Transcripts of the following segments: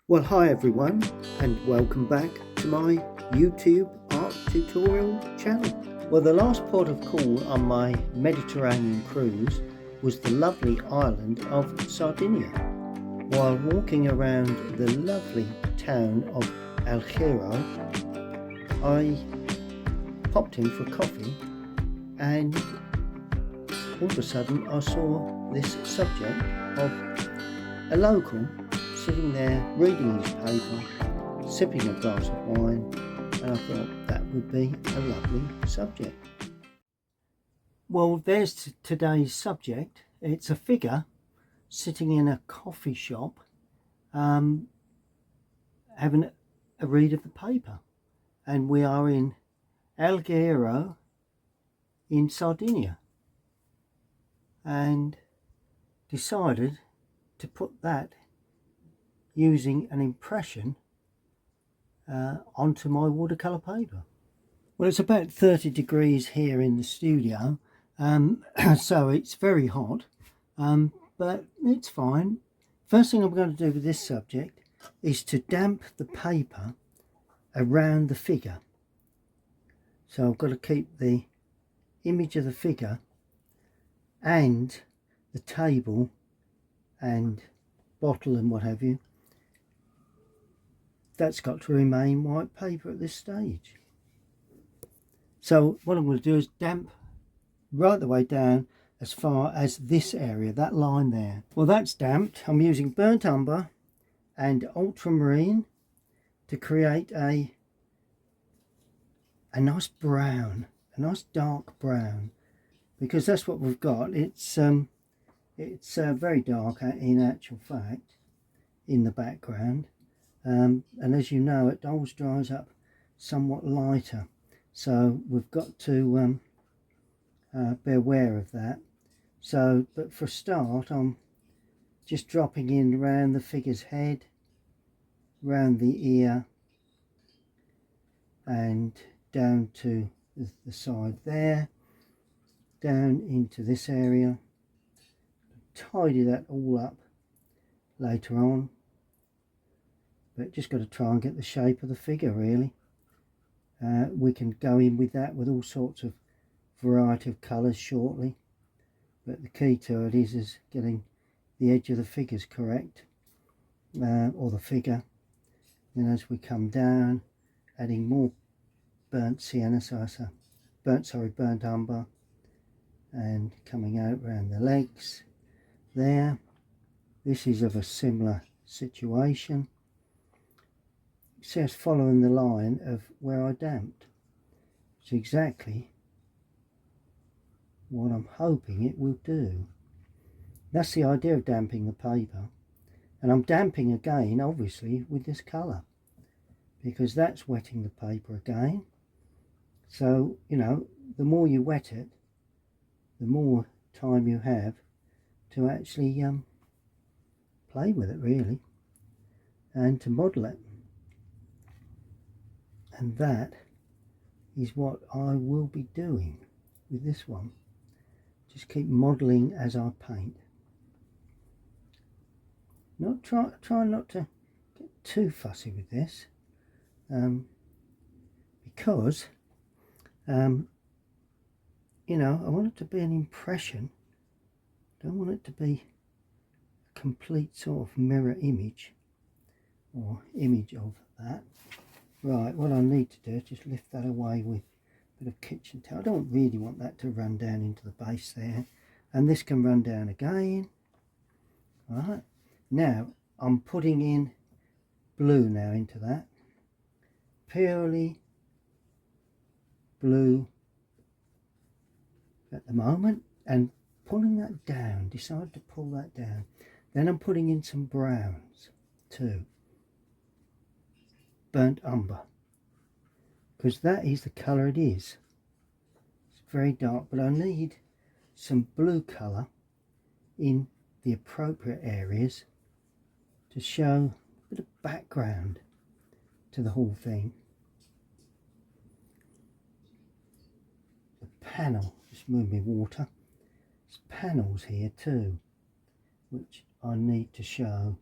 Well, hi everyone, and welcome back to my YouTube art tutorial channel. Well, the last port of call on my Mediterranean cruise was the lovely island of Sardinia. While walking around the lovely town of Alghero, I popped in for coffee, and all of a sudden I saw this subject of a local sitting there reading his paper, sipping a glass of wine, and I thought that would be a lovely subject. Well, there's today's subject. It's a figure sitting in a coffee shop having a read of the paper, and we are in Alghero in Sardinia, and decided to put that using an impression onto my watercolour paper. Well, it's about 30 degrees here in the studio, so it's very hot, but it's fine. First thing I'm going to do with this subject is to damp the paper around the figure. So I've got to keep the image of the figure and the table and bottle and what have you. That's got to remain white paper at this stage. So what I'm going to do is damp right the way down as far as this area, that line there. Well, that's damped. I'm using burnt umber and ultramarine to create a nice brown, a nice dark brown, because that's what we've got. It's very dark in actual fact in the background. And as you know, it always dries up somewhat lighter, so we've got to be aware of that. So, but for a start, I'm just dropping in around the figure's head, round the ear, and down to the side there, down into this area. Tidy that all up later on, but just got to try and get the shape of the figure really. We can go in with that with all sorts of variety of colours shortly, but the key to it is getting the edge of the figures correct, or the figure. Then as we come down, adding more burnt sienna, burnt umber, and coming out around the legs there. This is of a similar situation. It's just following the line of where I damped. It's exactly what I'm hoping it will do. That's the idea of damping the paper, and I'm damping again obviously with this colour, because that's wetting the paper again. So, you know, the more you wet it, the more time you have to actually play with it really, and to model it. And that is what I will be doing with this one. Just keep modelling as I paint. Try not to get too fussy with this, because you know, I want it to be an impression. Don't want it to be a complete sort of mirror image or image of that. Right, what I need to do is just lift that away with a bit of kitchen towel. I don't really want that to run down into the base there, and this can run down again. Right, now I'm putting in blue now into that, purely blue at the moment, and pulling that down, decide to pull that down. Then I'm putting in some browns too, burnt umber, because that is the colour it is. It's very dark, but I need some blue colour in the appropriate areas to show a bit of background to the whole thing. The panel, just move my water. There's panels here too, which I need to show.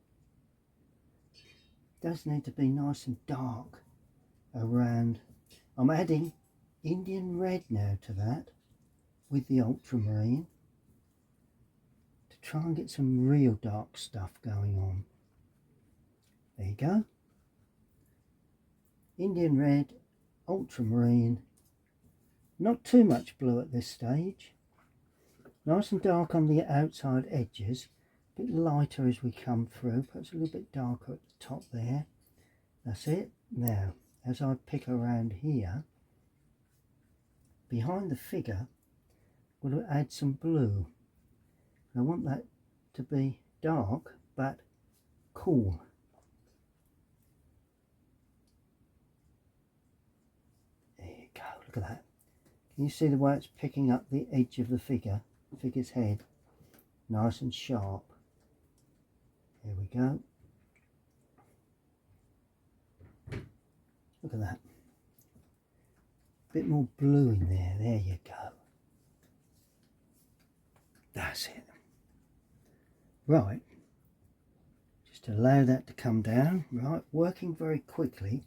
does need to be nice and dark around. I'm adding Indian red now to that with the ultramarine to try and get some real dark stuff going on. There you go. Indian red, ultramarine, not too much blue at this stage. Nice and dark on the outside edges, a bit lighter as we come through, perhaps a little bit darker at the top there. That's it. Now, as I pick around here, behind the figure, I'm going to add some blue. I want that to be dark, but cool. There you go, look at that. Can you see the way it's picking up the edge of the figure's head? Nice and sharp. There we go. Look at that. Bit more blue in there. There you go. That's it. Right. Just allow that to come down. Right. Working very quickly.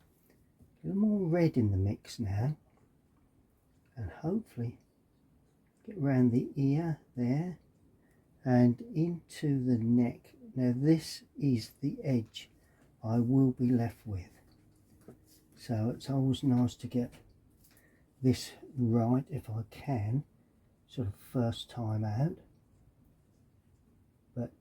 A little more red in the mix now. And hopefully get around the ear there and into the neck. Now this is the edge I will be left with. So it's always nice to get this right if I can, sort of first time out. But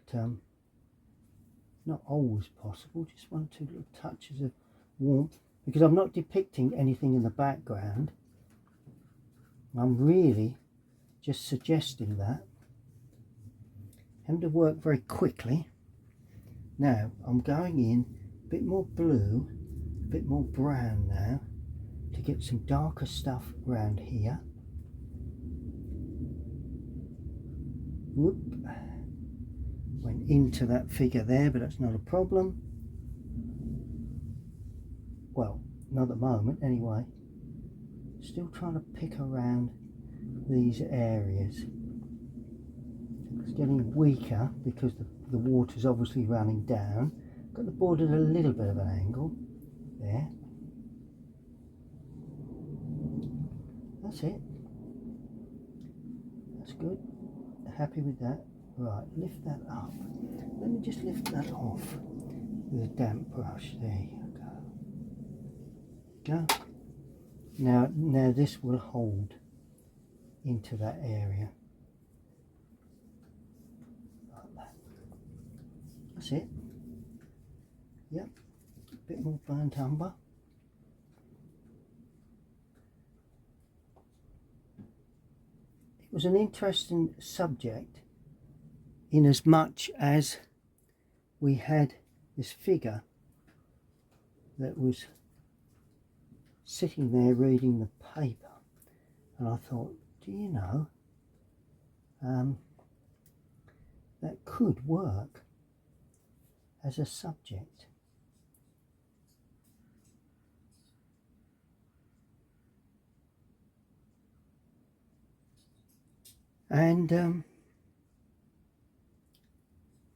not always possible, just 1 or 2 little touches of warmth, because I'm not depicting anything in the background. I'm really just suggesting that. Having to work very quickly. Now I'm going in a bit more blue, a bit more brown now, to get some darker stuff around here. Whoop. Went into that figure there, but that's not a problem. Well, not at the moment anyway. Still trying to pick around these areas. It's getting weaker because the water's obviously running down. Got the board at a little bit of an angle there. That's it. That's good. Happy with that. Right, lift that up. Let me just lift that off with a damp brush. There you go. Now this will hold into that area. Like that. That's it. Yep. A bit more burnt umber. It was an interesting subject in as much as we had this figure that was sitting there reading the paper, and I thought, do you know, that could work as a subject. And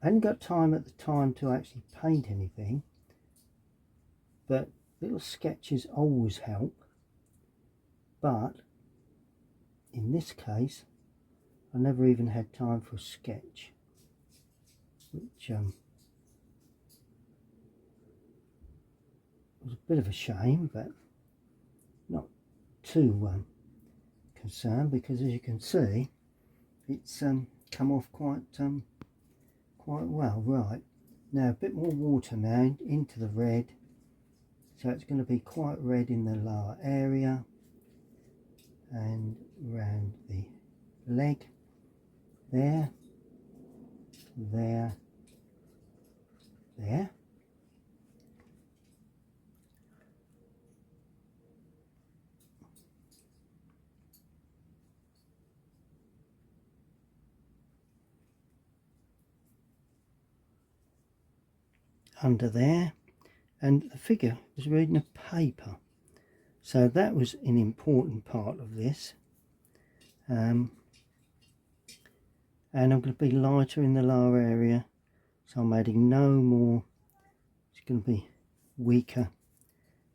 I hadn't got time at the time to actually paint anything, but little sketches always help. But in this case, I never even had time for a sketch, which was a bit of a shame, but not too concerned, because as you can see, it's come off quite well. Right, now a bit more water now into the red, so it's going to be quite red in the lower area and around the leg there, there. Under there, and the figure was reading a paper, so that was an important part of this. And I'm going to be lighter in the lower area, so I'm adding no more. It's going to be weaker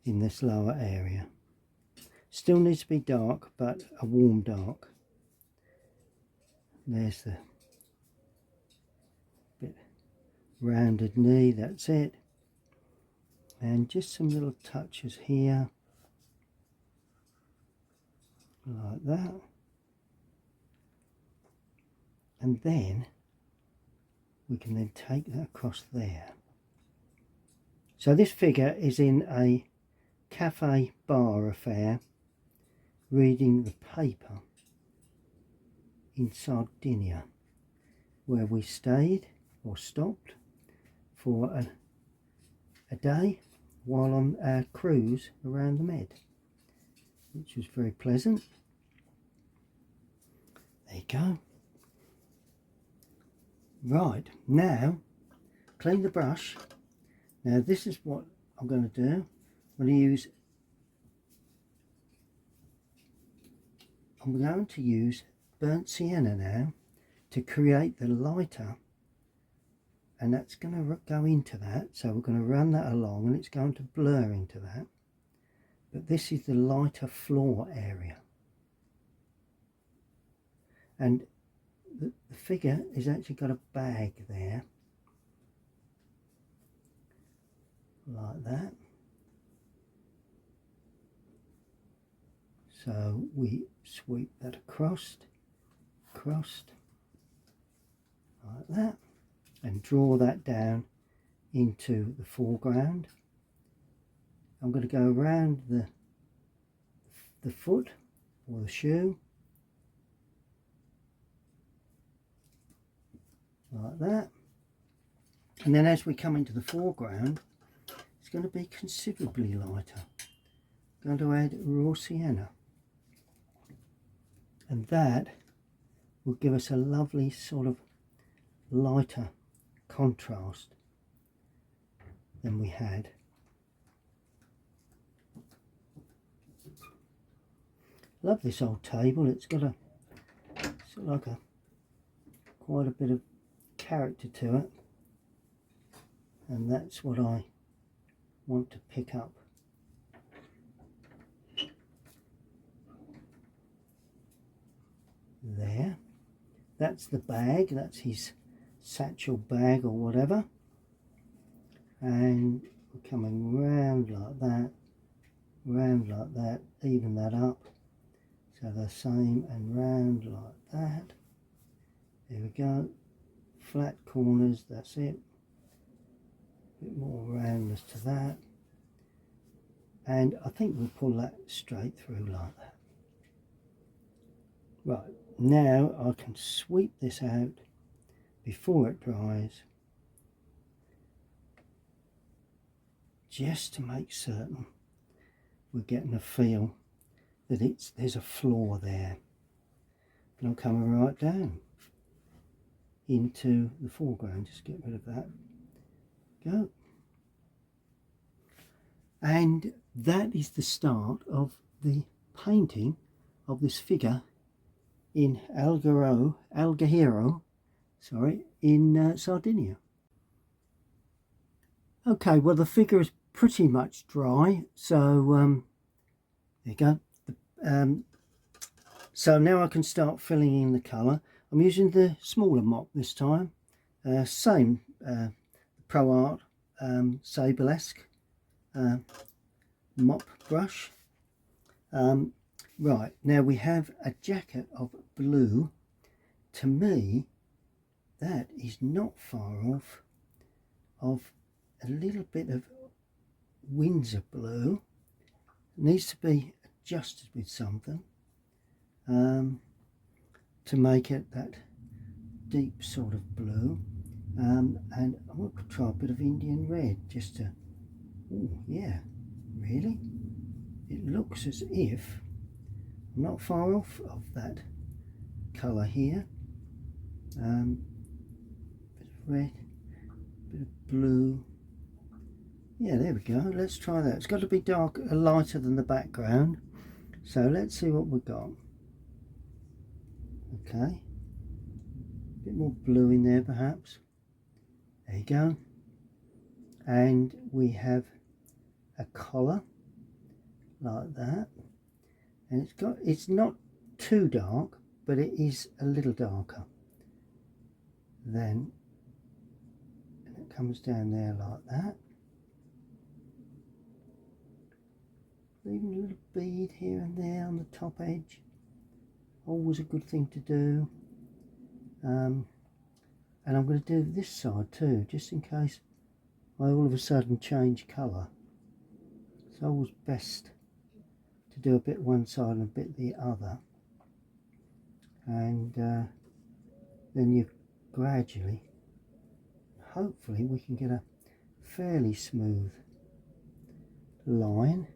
in this lower area. Still needs to be dark, but a warm dark. There's the bit rounded knee, that's it. And just some little touches here, like that. And then we can then take that across there. So this figure is in a cafe bar affair, reading the paper in Sardinia, where we stayed or stopped for a day while on our cruise around the Med, which was very pleasant. There you go. Right, now clean the brush. Now this is what I'm going to do. I'm going to use burnt sienna now to create the lighter, and that's going to go into that. So we're going to run that along and it's going to blur into that. But this is the lighter floor area. And the figure has actually got a bag there, like that. So we sweep that across, like that, and draw that down into the foreground. I'm going to go around the foot or the shoe, like that. And then as we come into the foreground, it's going to be considerably lighter. I'm going to add raw sienna, and that will give us a lovely sort of lighter contrast than we had. Love this old table. It's got quite a bit of character to it, and that's what I want to pick up. There, that's the bag, that's his satchel bag or whatever, and we're coming round like that, even that up, so the same, and round like that. There we go, flat corners, that's it, a bit more roundness to that, and I think we'll pull that straight through like that. Right, now I can sweep this out before it dries, just to make certain we're getting a feel that there's a floor there. And I'm coming right down into the foreground, just get rid of that. Go. And that is the start of the painting of this figure in Alghero, in Sardinia. Okay, well the figure is pretty much dry, so there you go. So now I can start filling in the colour. I'm using the smaller mop this time, same Pro Art Sablesque mop brush. Right, now we have a jacket of blue. To me, that is not far off of a little bit of Windsor blue. It needs to be adjusted with something to make it that deep sort of blue. And I want to try a bit of Indian red just to, oh yeah, really? It looks as if I'm not far off of that colour here. Bit of red, bit of blue. Yeah, there we go. Let's try that. It's got to be dark, lighter than the background. So let's see what we've got. Okay, a bit more blue in there perhaps. There you go. And we have a collar like that, and it's not too dark, but it is a little darker than, and it comes down there like that, leaving a little bead here and there on the top edge, always a good thing to do. And I'm going to do this side too, just in case I all of a sudden change colour. It's always best to do a bit one side and a bit the other, and then you gradually, hopefully we can get a fairly smooth line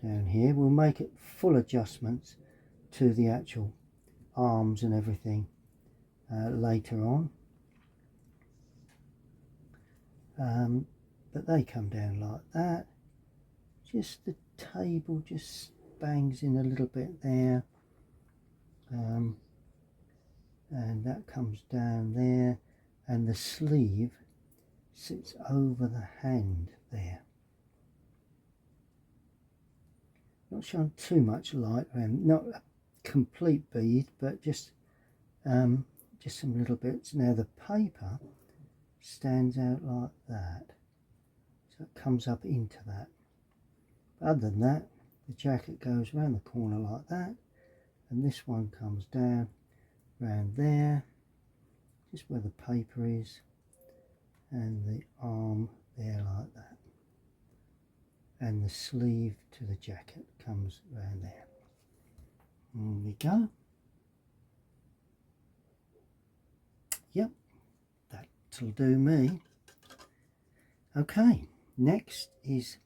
down here. We'll make it full adjustments to the actual arms and everything later on, but they come down like that. Just the table just bangs in a little bit there, and that comes down there, and the sleeve sits over the hand there. Not showing too much light around, not a complete bead, but just some little bits. Now the paper stands out like that, so it comes up into that. Other than that, the jacket goes around the corner like that, and this one comes down around there, just where the paper is, and the arm there like that, and the sleeve to the jacket comes around there. There we go. Yep, that'll do me. Okay, next is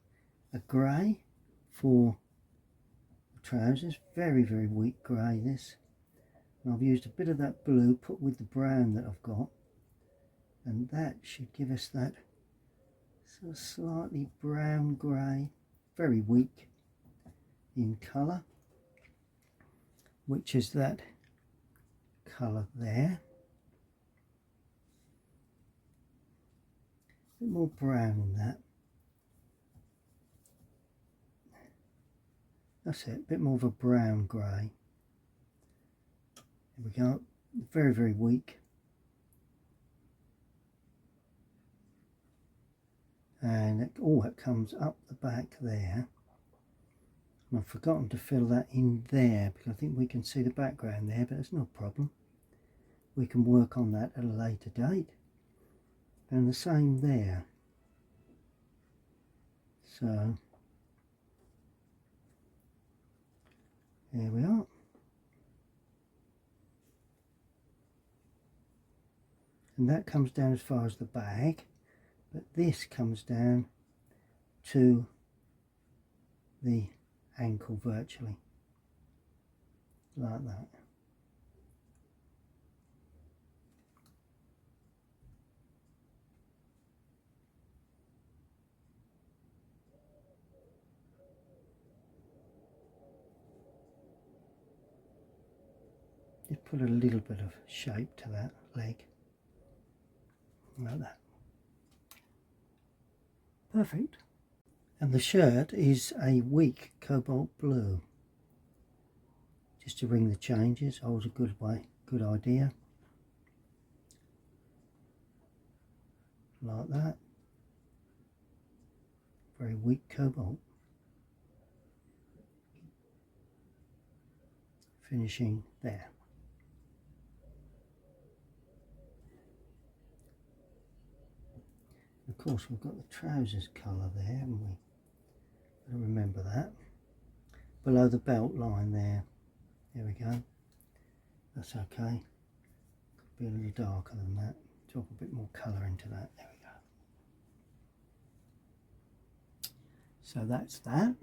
a grey for the trousers. Very, very weak grey this. And I've used a bit of that blue put with the brown that I've got, and that should give us that sort of slightly brown grey, very weak in colour, which is that colour there. A bit more brown in that. That's it, a bit more of a brown grey. Here we go, very, very weak. And it comes up the back there. And I've forgotten to fill that in there, because I think we can see the background there, but it's no problem. We can work on that at a later date. And the same there. So there we are. And that comes down as far as the bag, but this comes down to the ankle virtually, like that. Just put a little bit of shape to that leg, like that. Perfect. And the shirt is a weak cobalt blue. Just to ring the changes, always a good idea. Like that. Very weak cobalt. Finishing there. Of course, we've got the trousers colour there, haven't we? Gotta remember that. Below the belt line there. There we go. That's okay. Could be a little darker than that. Drop a bit more colour into that. There we go. So that's that.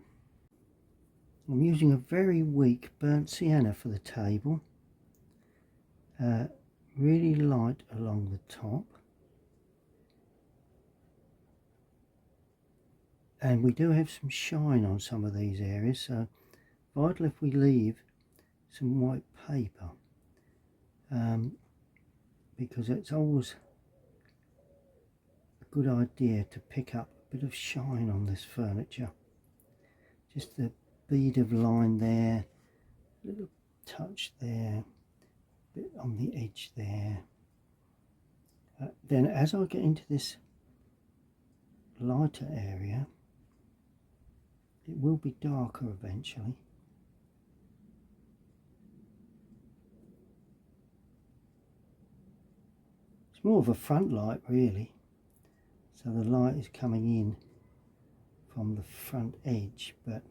I'm using a very weak burnt sienna for the table. Really light along the top. And we do have some shine on some of these areas, so vital if we leave some white paper, because it's always a good idea to pick up bit of shine on this furniture. Just a bead of line there, a little touch there, a bit on the edge there. Then as I get into this lighter area, it will be darker eventually. It's more of a front light really, so the light is coming in from the front edge, but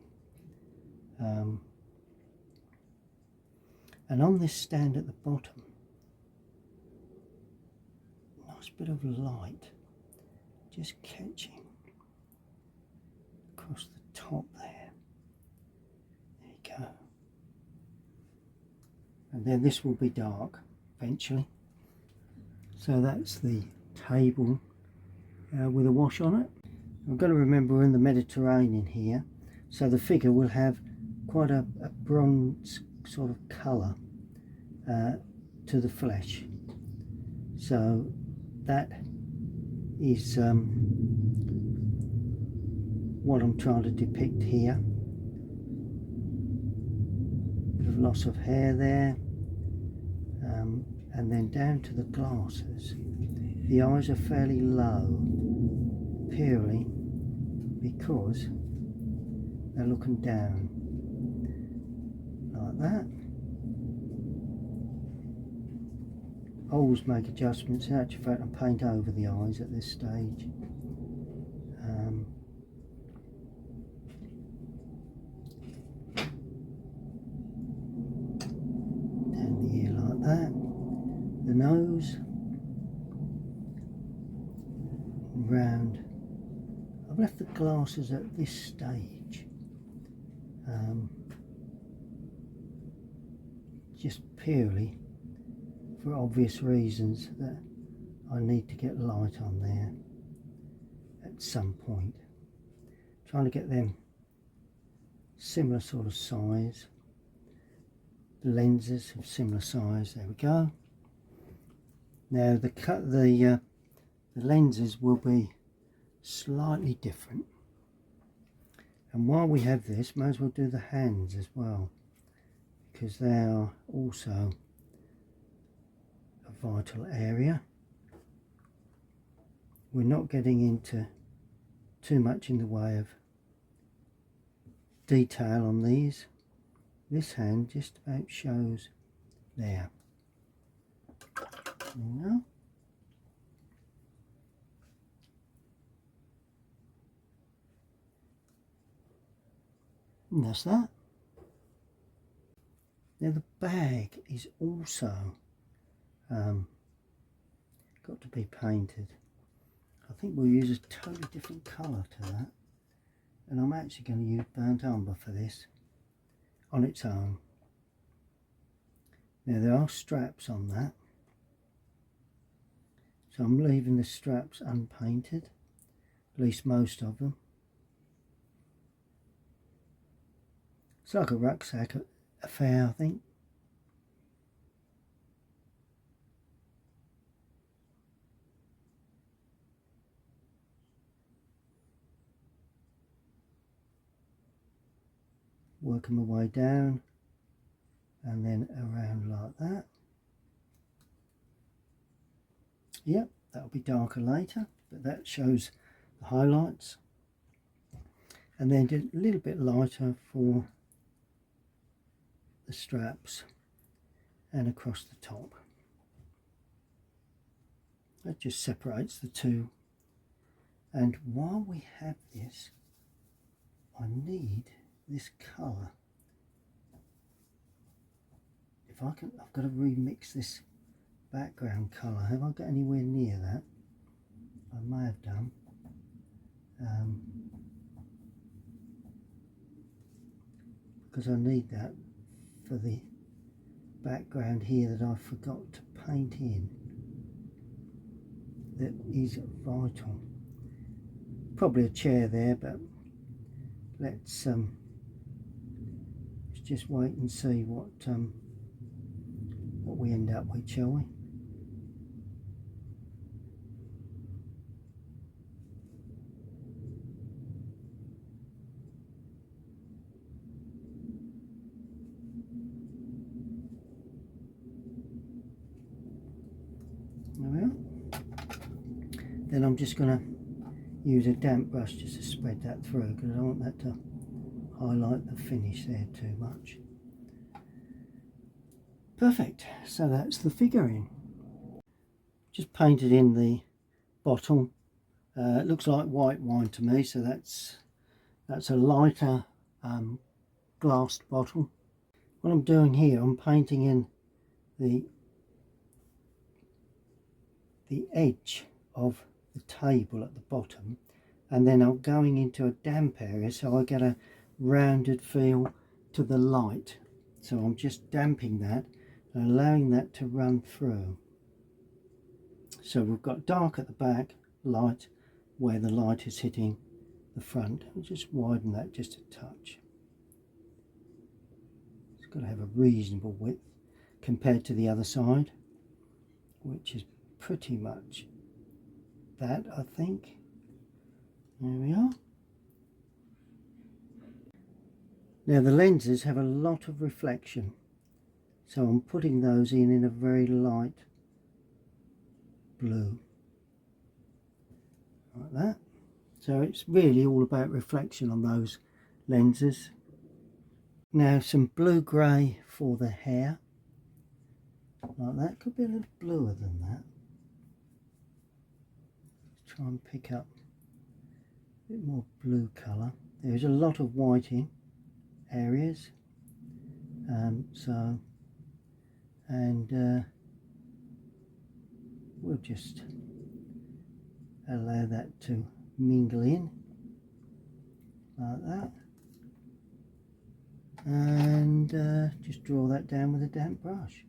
and on this stand at the bottom, nice bit of light just catching across the top there. There you go. And then this will be dark eventually. So that's the table with a wash on it. I've got to remember we're in the Mediterranean here, so the figure will have quite a bronze sort of colour to the flesh. So that is what I'm trying to depict here. Bit of loss of hair there, and then down to the glasses. The eyes are fairly low, purely because they're looking down like that. Always make adjustments. In actual fact, I paint over the eyes at this stage. Down the ear like that. The nose. Round. I've left the glasses at this stage. Just purely for obvious reasons that I need to get light on there at some point. Trying to get them similar sort of size. The lenses of similar size. There we go. Now the lenses will be slightly different. And while we have this, may as well do the hands as well, because they are also a vital area. We're not getting into too much in the way of detail on these. This hand just about shows there. There we go. And that's that. Now the bag is also got to be painted. I think we'll use a totally different colour to that, and I'm actually going to use burnt umber for this on its own. Now there are straps on that, so I'm leaving the straps unpainted, at least most of them. It's like a rucksack affair, I think. Working my way down and then around like that. Yep, that'll be darker later, but that shows the highlights. And then a little bit lighter for the straps and across the top. That just separates the two. And while we have this, I need this colour. If I can, I've got to remix this background colour. Have I got anywhere near that? I may have done. Because I need that for the background here that I forgot to paint in. That is vital. Probably a chair there, but let's just wait and see what we end up with, shall we? then I'm just going to use a damp brush just to spread that through, because I don't want that to highlight the finish there too much. Perfect, so that's the figurine. Just painted in the bottle. It looks like white wine to me, so that's a lighter glassed bottle. What I'm doing here, I'm painting in the edge of the table at the bottom, and then I'm going into a damp area so I get a rounded feel to the light. So I'm just damping that and allowing that to run through. So we've got dark at the back, light where the light is hitting the front. I'll just widen that just a touch. It's got to have a reasonable width compared to the other side, which is pretty much that, I think. There we are. Now the lenses have a lot of reflection, so I'm putting those in a very light blue, like that. So it's really all about reflection on those lenses. Now some blue grey for the hair, like that. Could be a little bluer than that. Let's try and pick up a bit more blue colour. There's a lot of white in areas, we'll just allow that to mingle in like that, and just draw that down with a damp brush.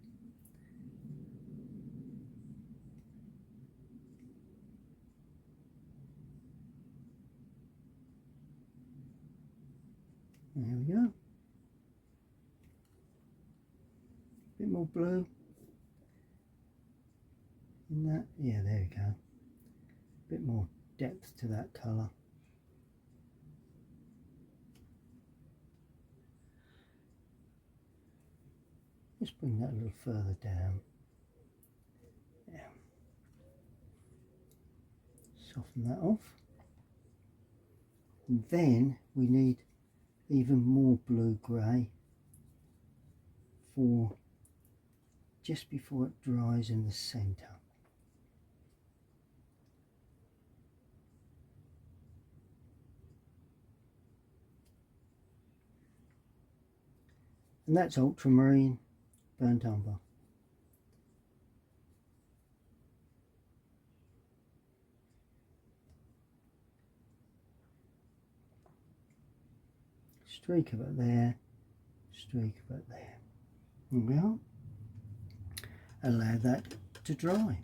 There we go. Bit more blue in that. Yeah, there we go. Bit more depth to that colour. Just bring that a little further down. Yeah. Soften that off. And then we need even more blue grey for just before it dries in the centre. And that's ultramarine burnt umber. Streak of it there, streak of it there. There we are. Allow that to dry.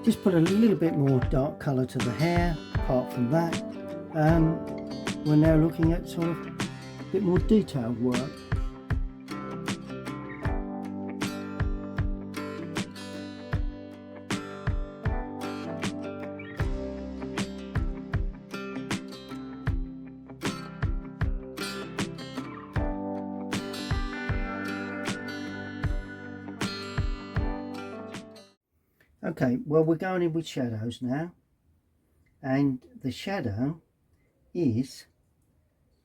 Just put a little bit more dark colour to the hair. Apart from that, we're now looking at sort of a bit more detailed work. Okay, well, we're going in with shadows now, and the shadow is,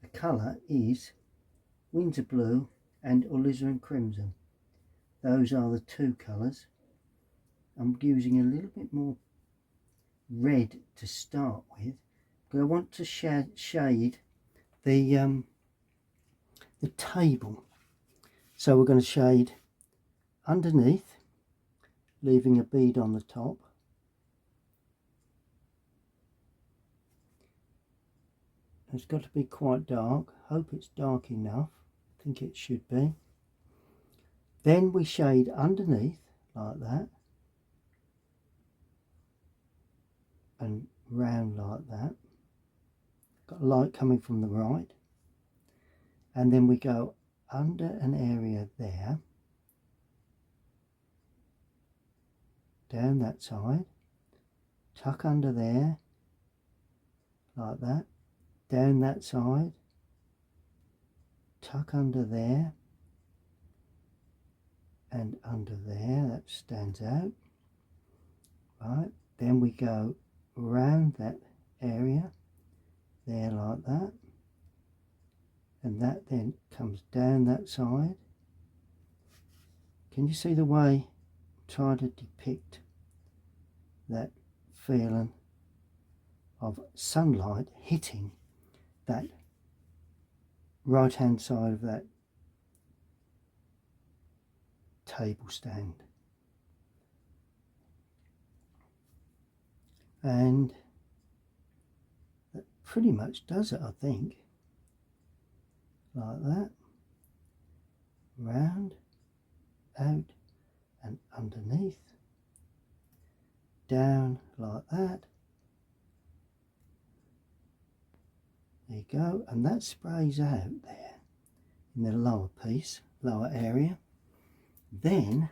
the colour is Windsor Blue and Alizarin Crimson. Those are the two colours. I'm using a little bit more red to start with, because I want to shade the table. So we're going to shade underneath, leaving a bead on the top. It's got to be quite dark. Hope it's dark enough. I think it should be. Then we shade underneath like that, and round like that. Got light coming from the right, and then we go under an area there, down that side, tuck under there like that, down that side, tuck under there, and under there, that stands out. Right, then we go around that area there like that, and that then comes down that side. Can you see the way I'm trying to depict that feeling of sunlight hitting that right hand side of that table stand? And that pretty much does it, I think. Like that, round, out and underneath, down like that. There you go, and that sprays out there in the lower piece, lower area. Then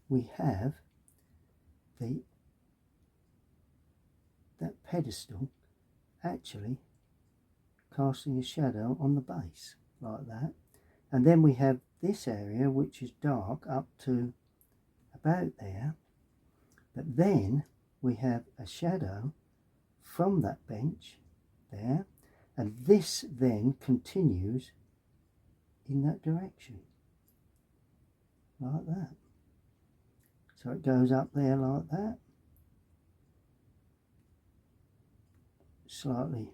we have that pedestal actually casting a shadow on the base like that, and then we have this area which is dark up to about there, but then we have a shadow from that bench there, and this then continues in that direction like that. So it goes up there like that, slightly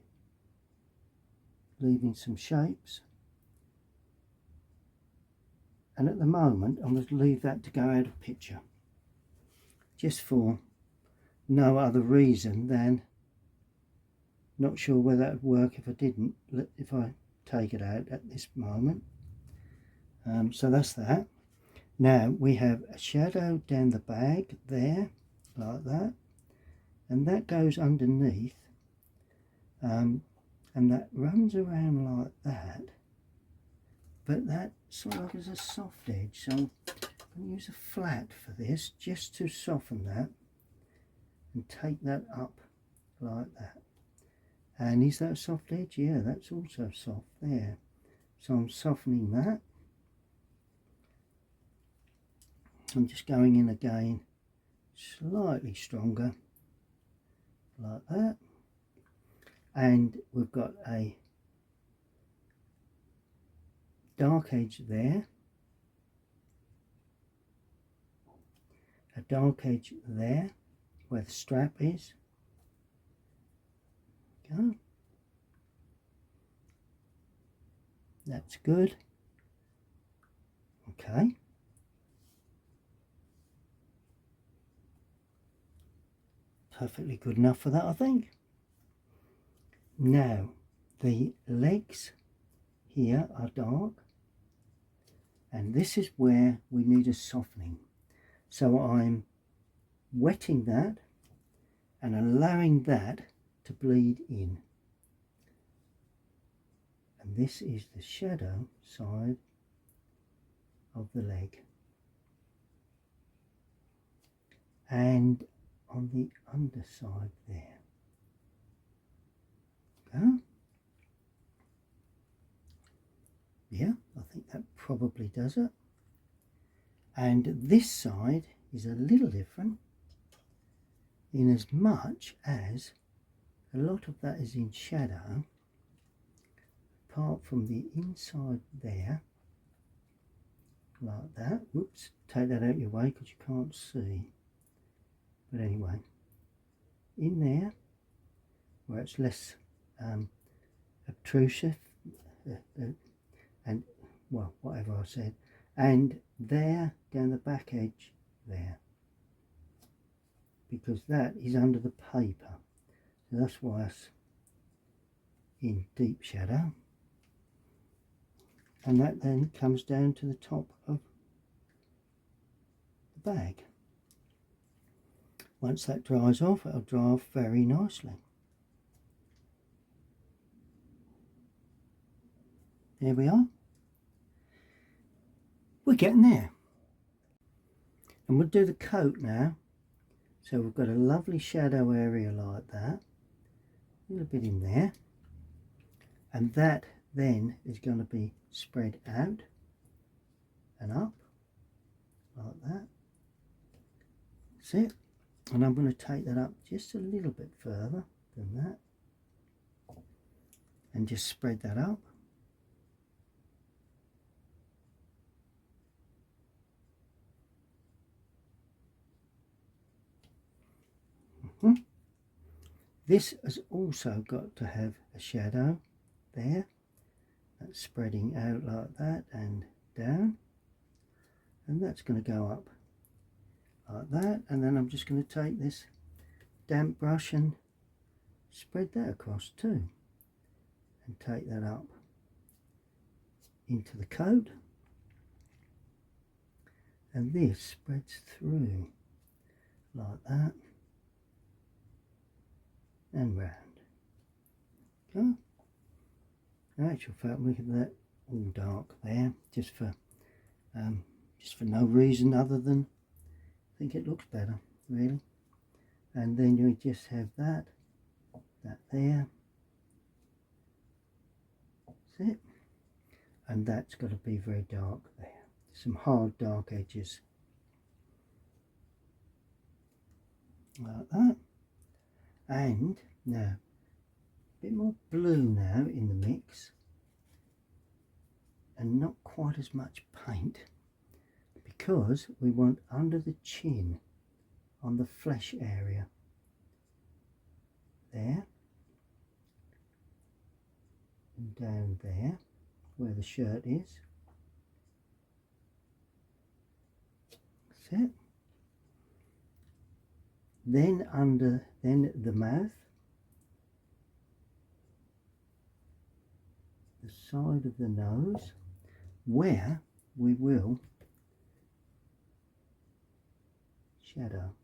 leaving some shapes, and at the moment I'm going to leave that to go out of picture, just for no other reason than not sure whether that would work if I take it out at this moment. So that's that. Now we have a shadow down the bag there like that, and that goes underneath, and that runs around like that, but that sort of is a soft edge, so I'm going to use a flat for this just to soften that and take that up like that. And is that a soft edge? Yeah, that's also soft there. So I'm softening that. I'm just going in again slightly stronger like that, and we've got a dark edge there, a dark edge there where the strap is. Go. That's good. Okay. Perfectly good enough for that, I think. Now the legs here are dark, and this is where we need a softening. So I'm wetting that and allowing that to bleed in. And this is the shadow side of the leg. And on the underside there. Go. Yeah, I think that probably does it. And this side is a little different, in as much as a lot of that is in shadow, apart from the inside there, like that. Whoops, take that out of your way because you can't see. But anyway, in there, where it's less obtrusive, and well, whatever I said, and there down the back edge there, because that is under the paper, so that's why it's in deep shadow, and that then comes down to the top of the bag. Once that dries off, it'll dry off very nicely. There we are. We're getting there. And we'll do the coat now. So we've got a lovely shadow area like that. A little bit in there. And that then is going to be spread out and up like that. That's it. And I'm going to take that up just a little bit further than that and just spread that up. This has also got to have a shadow there. That's spreading out like that and down. And that's going to go up like that. And then I'm just going to take this damp brush and spread that across too. And take that up into the coat. And this spreads through like that. And round. Okay. In actual fact, look at that, all dark there, just for no reason other than I think it looks better, really. And then you just have that there. That's it. And that's got to be very dark there. Some hard dark edges. Like that. And now, a bit more blue now in the mix, and not quite as much paint, because we want under the chin on the flesh area there, and down there where the shirt is. That's it. Then under the mouth, the side of the nose, where we will shadow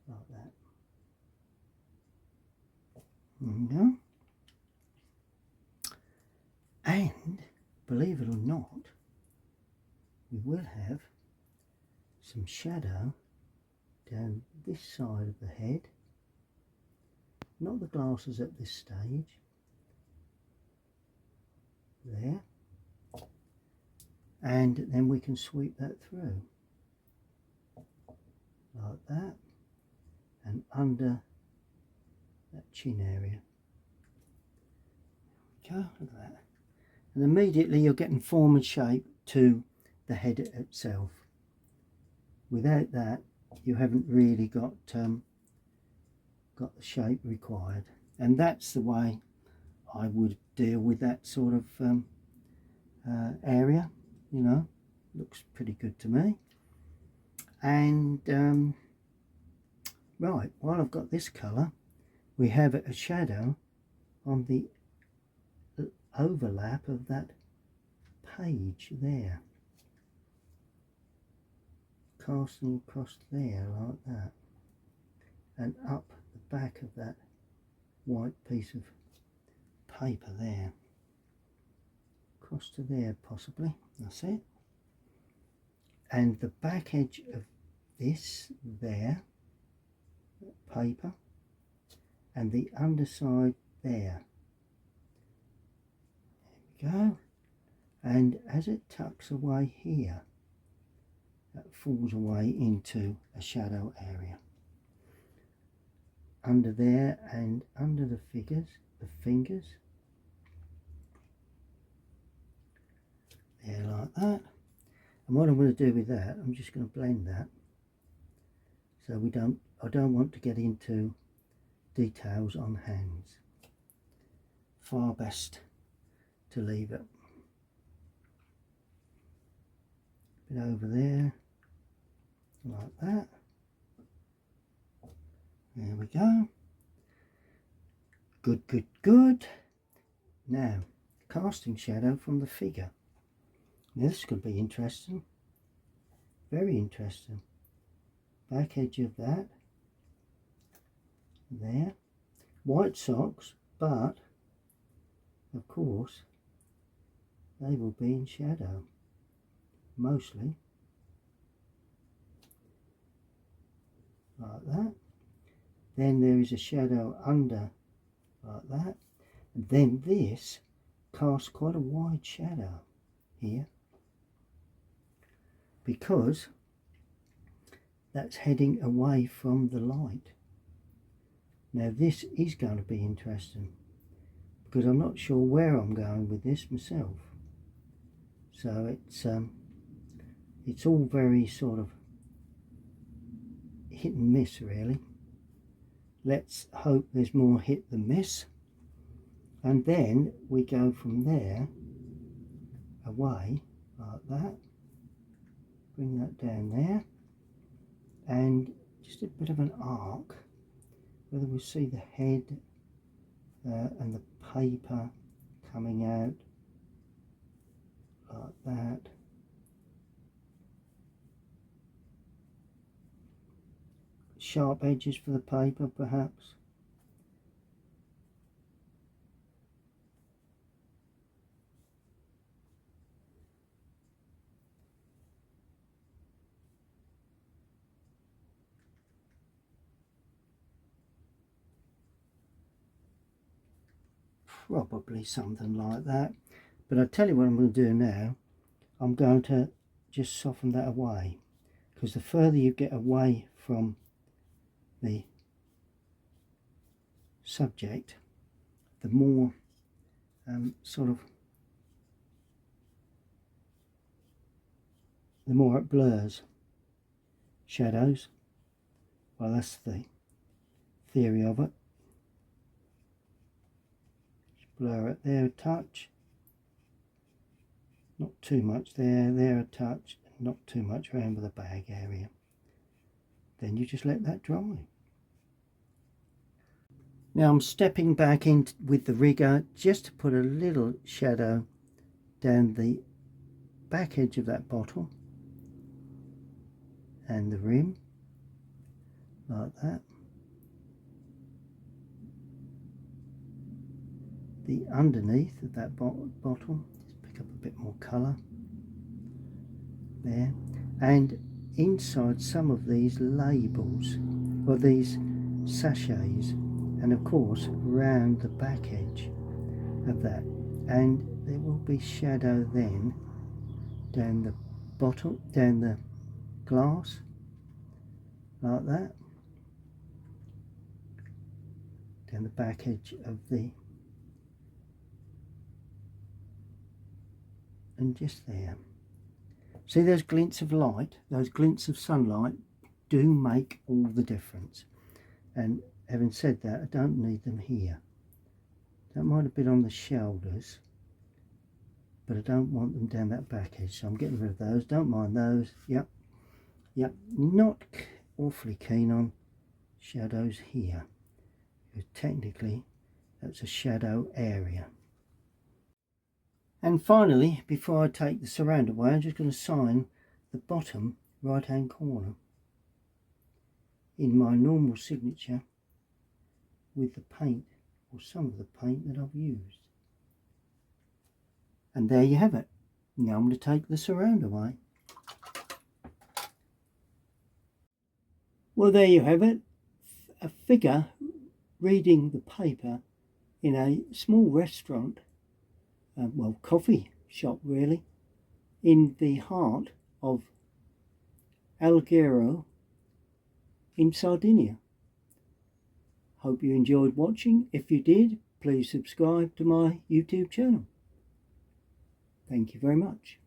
like that. There we go. And believe it or not, we will have some shadow down this side of the head, not the glasses at this stage, there, and then we can sweep that through like that and under that chin area. Okay, look at that. And immediately you're getting form and shape to the head itself. Without that, you haven't really got the shape required, and that's the way I would deal with that sort of area. You know, looks pretty good to me. And right, while I've got this colour, we have a shadow on the overlap of that page there, casting across there like that, and up the back of that white piece of paper there, across to there possibly. That's it. And the back edge of this there, that paper, and the underside there. There we go. And as it tucks away here, that falls away into a shadow area. Under there and under the fingers. There, like that. And what I'm going to do with that, I'm just going to blend that. So I don't want to get into details on hands. Far best to leave it. A bit over there, like that. There we go. Good, good, good. Now, casting shadow from the figure. Now this is going to be interesting. Very interesting. Back edge of that. There. White socks, but of course they will be in shadow. Mostly. Like that. Then there is a shadow under like that, and then this casts quite a wide shadow here, because that's heading away from the light. Now this is going to be interesting because I'm not sure where I'm going with this myself. So it's all very sort of hit and miss really. Let's hope there's more hit than miss, and then we go from there away like that. Bring that down there, and just a bit of an arc, whether we see the head and the paper coming out like that. Sharp edges for the paper perhaps. Probably something like that, but I'll tell you what I'm going to do now. I'm going to just soften that away, because the further you get away from the subject, the more the more it blurs shadows. Well, that's the theory of it. Just blur it there a touch, not too much there a touch, not too much around with the bag area. Then you just let that dry. Now I'm stepping back in with the rigger just to put a little shadow down the back edge of that bottle and the rim, like that. The underneath of that bottle, just pick up a bit more colour there, and inside some of these labels or these sachets, and of course round the back edge of that, and there will be shadow then down the bottom, down the glass like that, down the back edge of the, and just there. See those glints of light, those glints of sunlight do make all the difference. And having said that, I don't need them here. Don't mind a bit on the shoulders, but I don't want them down that back edge, so I'm getting rid of those. Don't mind those. Yep. Not awfully keen on shadows here, because technically that's a shadow area. And finally, before I take the surround away, I'm just going to sign the bottom right hand corner in my normal signature with the paint, or some of the paint that I've used. And there you have it. Now I'm going to take the surround away. Well, there you have it. A figure reading the paper in a small restaurant, well, coffee shop really, in the heart of Alghero in Sardinia. Hope you enjoyed watching. If you did, please subscribe to my YouTube channel. Thank you very much.